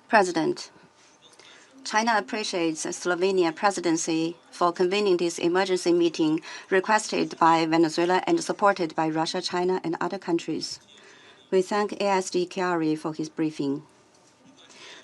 President, China appreciates the Slovenia presidency for convening this emergency meeting requested by Venezuela and supported by Russia, China, and other countries. We thank ASD Chiari for his briefing.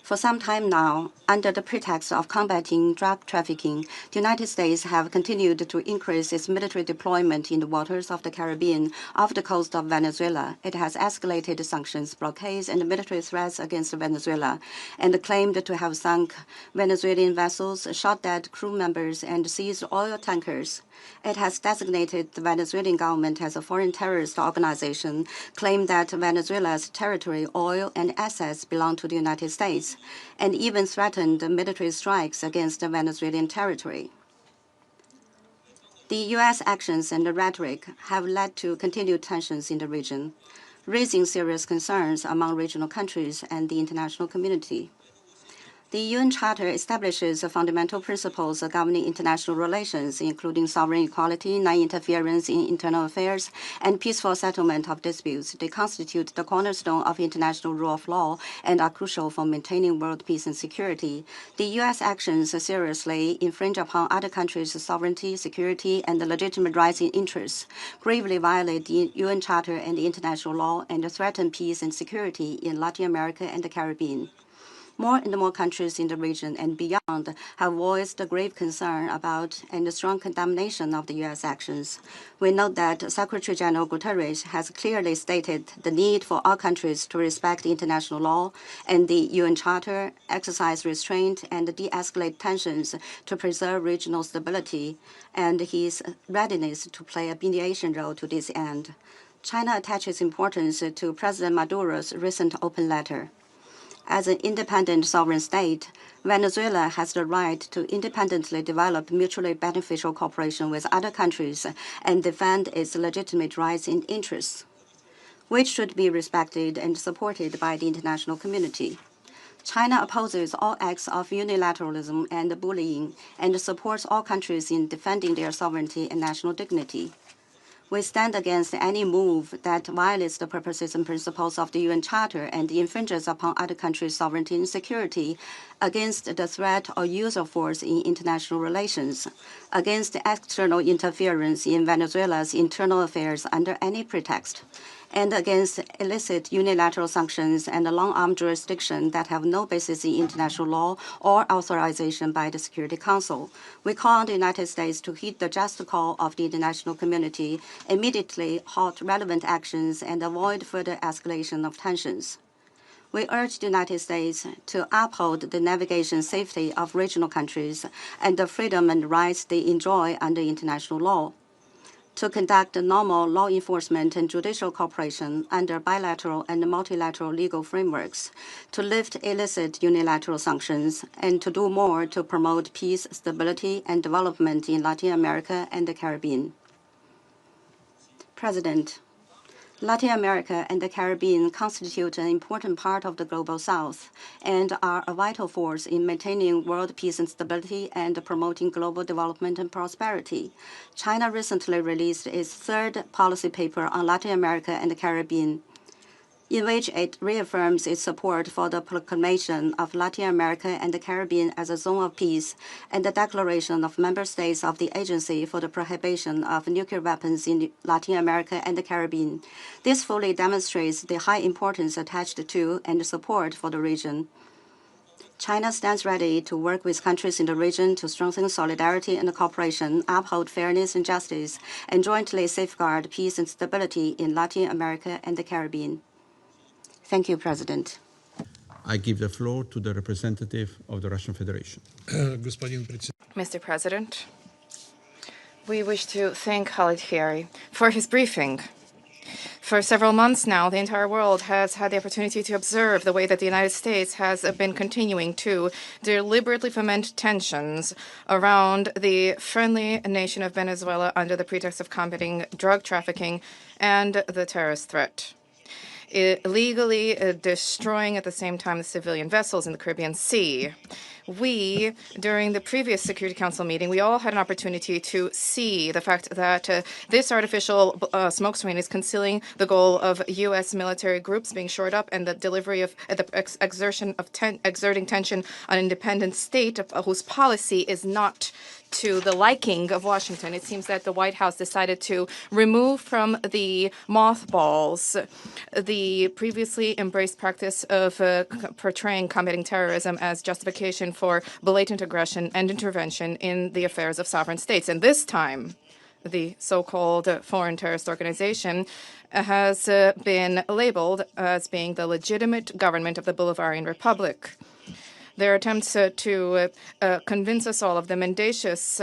For some time now, under the pretext of combating drug trafficking, the United States have continued to increase its military deployment in the waters of the Caribbean off the coast of Venezuela. It has escalated sanctions, blockades, and military threats against Venezuela, and claimed to have sunk Venezuelan vessels, shot dead crew members, and seized oil tankers. It has designated the Venezuelan government as a foreign terrorist organization, claimed that Venezuela's territory, oil, and assets belong to the United States, and even threatened military strikes against the Venezuelan territory. The U.S. actions and rhetoric have led to continued tensions in the region, raising serious concerns among regional countries and the international community. The UN Charter establishes fundamental principles governing international relations, including sovereign equality, non-interference in internal affairs, and peaceful settlement of disputes. They constitute the cornerstone of international rule of law and are crucial for maintaining world peace and security. The U.S. actions seriously infringe upon other countries' sovereignty, security, and legitimate rights and interests, gravely violate the UN Charter and the international law, and threaten peace and security in Latin America and the Caribbean. More and more countries in the region and beyond have voiced grave concern about and strong condemnation of the U.S. actions. We note that Secretary General Guterres has clearly stated the need for all countries to respect international law and the UN Charter, exercise restraint, and de-escalate tensions to preserve regional stability, and his readiness to play a mediation role to this end. China attaches importance to President Maduro's recent open letter. As an independent sovereign state, Venezuela has the right to independently develop mutually beneficial cooperation with other countries and defend its legitimate rights and interests, which should be respected and supported by the international community. China opposes all acts of unilateralism and bullying and supports all countries in defending their sovereignty and national dignity. We stand against any move that violates the purposes and principles of the UN Charter and infringes upon other countries' sovereignty and security, against the threat or use of force in international relations, against external interference in Venezuela's internal affairs under any pretext, and against illicit unilateral sanctions and long-arm jurisdiction that have no basis in international law or authorization by the Security Council. We call on the United States to heed the just call of the international community, immediately halt relevant actions, and avoid further escalation of tensions. We urge the United States to uphold the navigation safety of regional countries and the freedom and rights they enjoy under international law, to conduct normal law enforcement and judicial cooperation under bilateral and multilateral legal frameworks, to lift illicit unilateral sanctions, and to do more to promote peace, stability, and development in Latin America and the Caribbean. President, Latin America and the Caribbean constitute an important part of the Global South and are a vital force in maintaining world peace and stability and promoting global development and prosperity. China recently released its third policy paper on Latin America and the Caribbean, in which it reaffirms its support for the proclamation of Latin America and the Caribbean as a zone of peace and the declaration of member states of the Agency for the Prohibition of Nuclear Weapons in Latin America and the Caribbean. This fully demonstrates the high importance attached to and support for the region. China stands ready to work with countries in the region to strengthen solidarity and cooperation, uphold fairness and justice, and jointly safeguard peace and stability in Latin America and the Caribbean. Thank you, President. I give the floor to the representative of the Russian Federation. Mr. President, we wish to thank Khalid Khiari for his briefing. For several months now, the entire world has had the opportunity to observe the way that the United States has been continuing to deliberately foment tensions around the friendly nation of Venezuela under the pretext of combating drug trafficking and the terrorist threat. illegally destroying at the same time the civilian vessels in the Caribbean Sea. We, during the previous Security Council meeting, we all had an opportunity to see the fact that this artificial smoke screen is concealing the goal of U.S. military groups being shored up and the delivery of exerting tension on an independent state whose policy is not to the liking of Washington. It seems that the White House decided to remove from the mothballs the previously embraced practice of portraying combating terrorism as justification for blatant aggression and intervention in the affairs of sovereign states. And this time, the so-called foreign terrorist organization has been labeled as being the legitimate government of the Bolivarian Republic. Their attempts to convince us all of the mendacious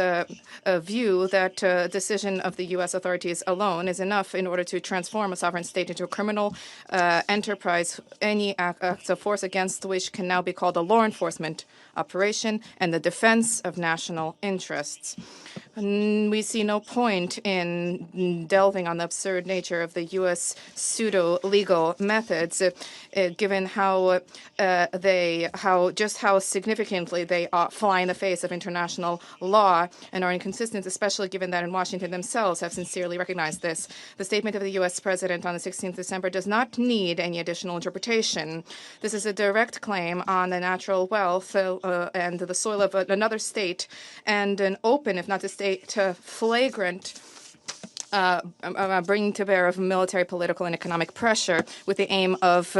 view that decision of the U.S. authorities alone is enough in order to transform a sovereign state into a criminal enterprise, any acts of force against which can now be called a law enforcement operation and the defense of national interests. We see no point in delving on the absurd nature of the U.S. pseudo-legal methods, given how how significantly they fly in the face of international law and are inconsistent, especially given that in Washington themselves have sincerely recognized this. The statement of the U.S. President on the 16th of December does not need any additional interpretation. This is a direct claim on the natural wealth and the soil of another state, and an open, if not to state, flagrant bringing to bear of military, political, and economic pressure with the aim of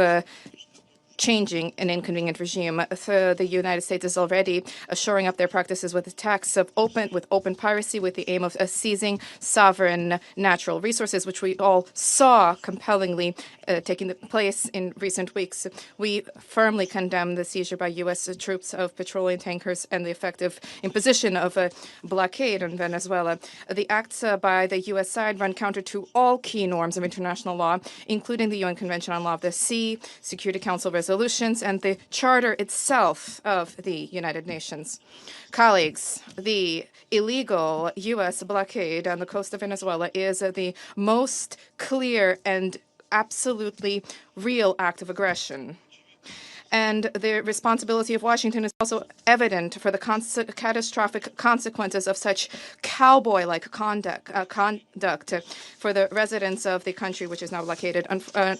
changing an inconvenient regime. The United States is already shoring up their practices with attacks of open piracy with the aim of seizing sovereign natural resources, which we all saw compellingly taking place in recent weeks. We firmly condemn the seizure by U.S. troops of petroleum tankers and the effective imposition of a blockade on Venezuela. The acts by the U.S. side run counter to all key norms of international law, including the UN Convention on Law of the Sea, Security Council resolutions, and the Charter itself of the United Nations. Colleagues, the illegal U.S. blockade on the coast of Venezuela is the most clear and absolutely real act of aggression. And the responsibility of Washington is also evident for the catastrophic consequences of such cowboy-like conduct for the residents of the country, which is now blockaded.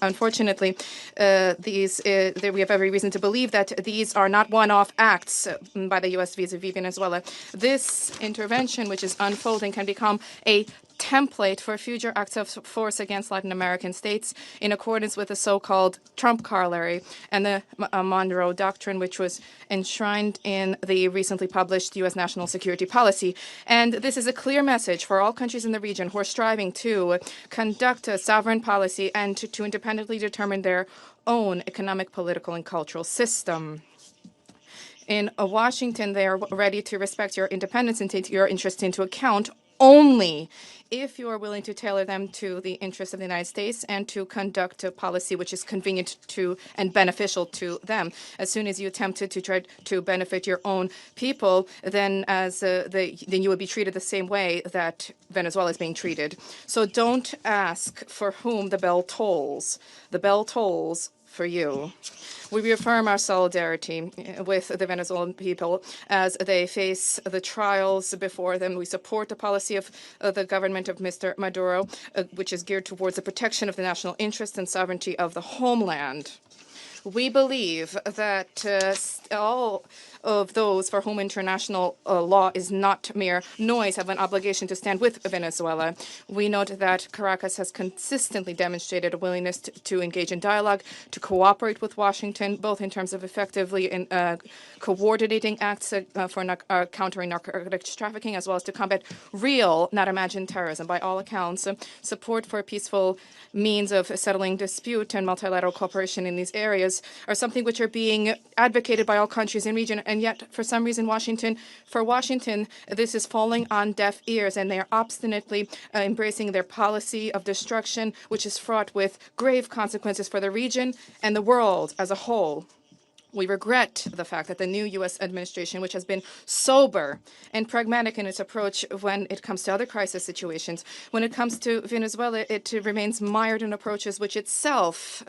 Unfortunately, we have every reason to believe that these are not one-off acts by the U.S. vis-a-vis Venezuela. This intervention, which is unfolding, can become a template for future acts of force against Latin American states in accordance with the so-called Trump corollary and the Monroe Doctrine, which was enshrined in the recently published U.S. national security policy. And this is a clear message for all countries in the region who are striving to conduct a sovereign policy and to independently determine their own economic, political, and cultural system. In Washington, they are ready to respect your independence and take your interests into account only if you are willing to tailor them to the interests of the United States and to conduct a policy which is convenient to and beneficial to them. As soon as you attempted to try to benefit your own people, then then you would be treated the same way that Venezuela is being treated. So don't ask for whom the bell tolls. The bell tolls for you. We reaffirm our solidarity with the Venezuelan people as they face the trials before them. We support the policy of the government of Mr. Maduro, which is geared towards the protection of the national interest and sovereignty of the homeland. We believe that all of those for whom international law is not mere noise have an obligation to stand with Venezuela. We note that Caracas has consistently demonstrated a willingness to engage in dialogue, to cooperate with Washington, both in terms of effectively coordinating acts for countering narcotics trafficking, as well as to combat real, not imagined terrorism. By all accounts, support for a peaceful means of settling dispute and multilateral cooperation in these areas are something which are being advocated by all countries in the region, and yet, for some reason, for Washington, this is falling on deaf ears, and they are obstinately embracing their policy of destruction, which is fraught with grave consequences for the region and the world as a whole. We regret the fact that the new U.S. administration, which has been sober and pragmatic in its approach when it comes to other crisis situations, when it comes to Venezuela, it remains mired in approaches which itself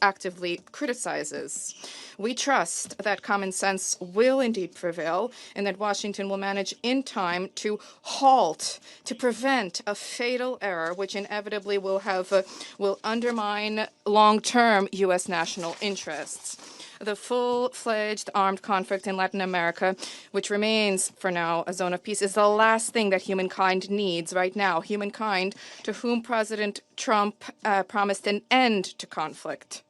actively criticizes. We trust that common sense will indeed prevail and that Washington will manage in time to halt, to prevent a fatal error which inevitably will undermine long-term U.S. national interests. The full-fledged armed conflict in Latin America, which remains for now a zone of peace, is the last thing that humankind needs right now. Humankind to whom President Trump promised an end to conflict.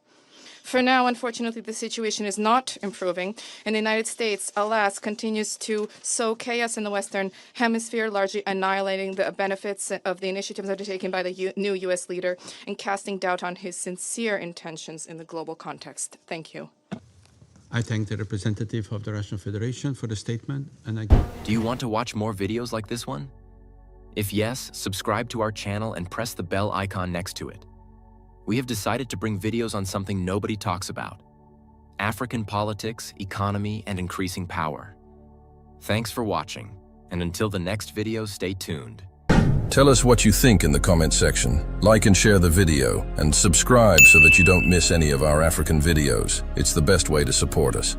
For now, unfortunately, the situation is not improving, and the United States, alas, continues to sow chaos in the Western Hemisphere, largely annihilating the benefits of the initiatives undertaken by the new U.S. leader and casting doubt on his sincere intentions in the global context. Thank you. I thank the representative of the Russian Federation for the statement, and I... Do you want to watch more videos like this one? If yes, subscribe to our channel and press the bell icon next to it. We have decided to bring videos on something nobody talks about: African politics, economy, and increasing power. Thanks for watching, and until the next video, stay tuned. Tell us what you think in the comment section. Like and share the video, and subscribe so that you don't miss any of our African videos. It's the best way to support us.